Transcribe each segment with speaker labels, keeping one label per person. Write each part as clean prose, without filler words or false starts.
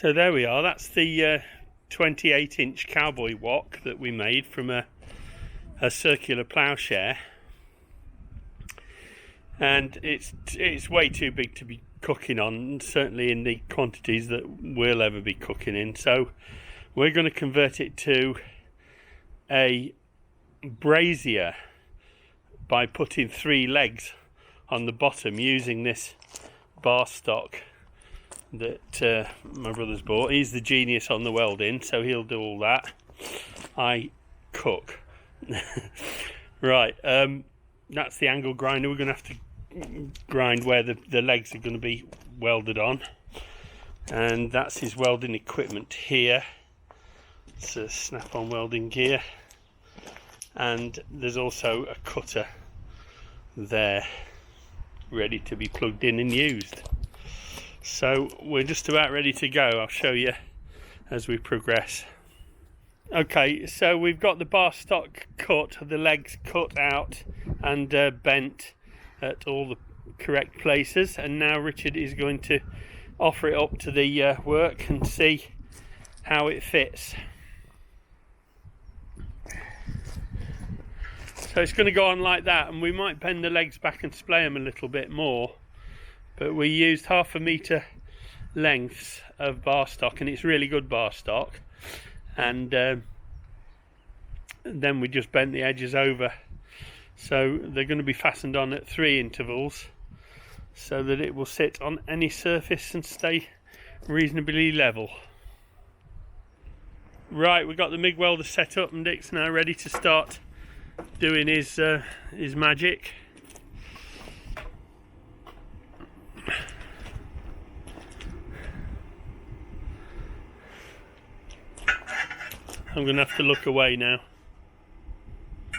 Speaker 1: So there we are, that's the 28-inch cowboy wok that we made from a circular ploughshare, and it's way too big to be cooking on, certainly in the quantities that we'll ever be cooking in. So we're going to convert it to a brazier by putting 3 legs on the bottom using this bar stock that my brother's bought. He's the genius on the welding, so he'll do all that. I cook. Right, that's the angle grinder. We're going to have to grind where the legs are going to be welded on, and that's his welding equipment here. It's a snap-on welding gear, and there's also a cutter there ready to be plugged in and used. So we're just about ready to go. I'll show you as we progress. Okay, so we've got the bar stock cut, the legs cut out and bent at all the correct places, and now Richard is going to offer it up to the work and see how it fits. So it's going to go on like that, and we might bend the legs back and splay them a little bit more, but we used 1/2 metre lengths of bar stock, and it's really good bar stock, and then we just bent the edges over, so they're going to be fastened on at 3 intervals so that it will sit on any surface and stay reasonably level. Right, we've got the MIG welder set up, and Dick's now ready to start doing his magic. I'm going to have to look away now.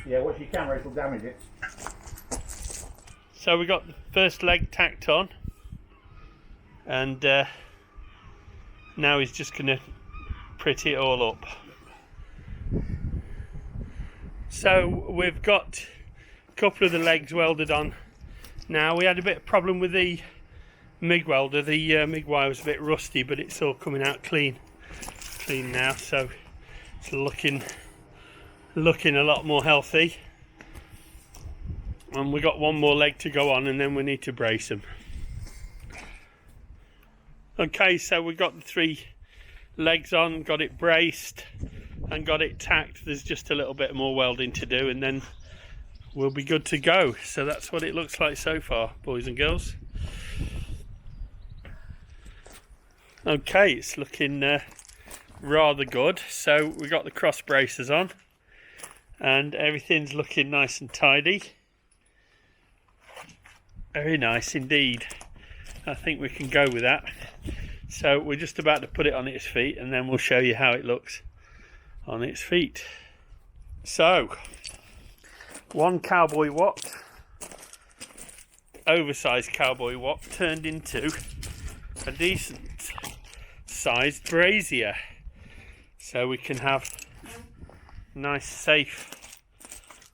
Speaker 2: Yeah, watch your camera, it'll damage it.
Speaker 1: So we got the first leg tacked on, and now he's just going to pretty it all up. So we've got a couple of the legs welded on now. We had a bit of problem with the MIG welder. The MIG wire was a bit rusty, but it's all coming out clean now, so it's looking a lot more healthy. And we got one more leg to go on, and then we need to brace them. Okay, so we got the 3 legs on, got it braced and got it tacked. There's just a little bit more welding to do, and then we'll be good to go. So that's what it looks like so far, boys and girls. Okay, it's looking rather good. So we got the cross braces on, and everything's looking nice and tidy. Very nice indeed. I think we can go with that. So we're just about to put it on its feet, and then we'll show you how it looks on its feet. So, one cowboy wok, oversized cowboy wok, turned into a decent sized brazier, so we can have nice safe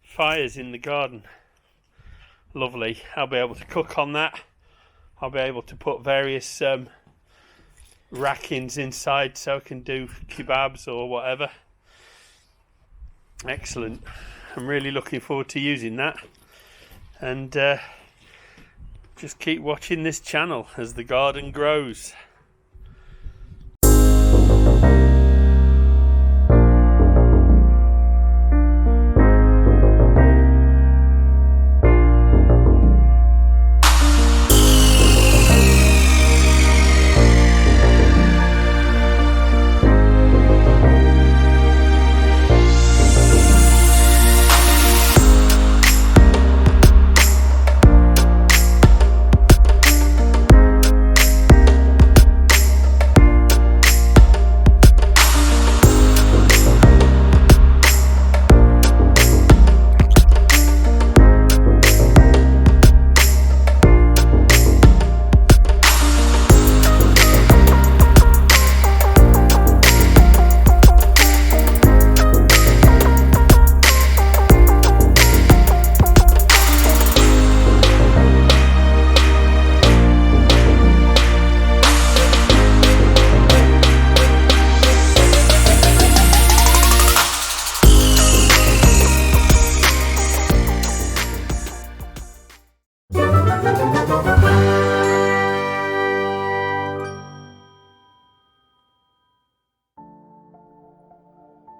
Speaker 1: fires in the garden. Lovely. I'll be able to cook on that. I'll be able to put various rackings inside, so I can do kebabs or whatever. Excellent. I'm really looking forward to using that, and just keep watching this channel as the garden grows.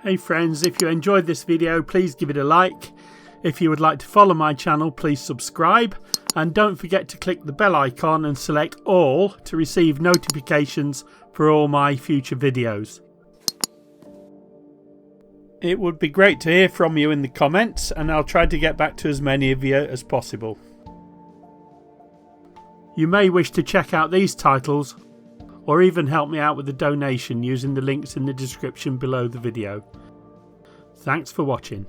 Speaker 1: Hey friends, if you enjoyed this video, please give it a like. If you would like to follow my channel, please subscribe. And don't forget to click the bell icon and select all to receive notifications for all my future videos. It would be great to hear from you in the comments, and I'll try to get back to as many of you as possible. You may wish to check out these titles or even help me out with a donation using the links in the description below the video. Thanks for watching.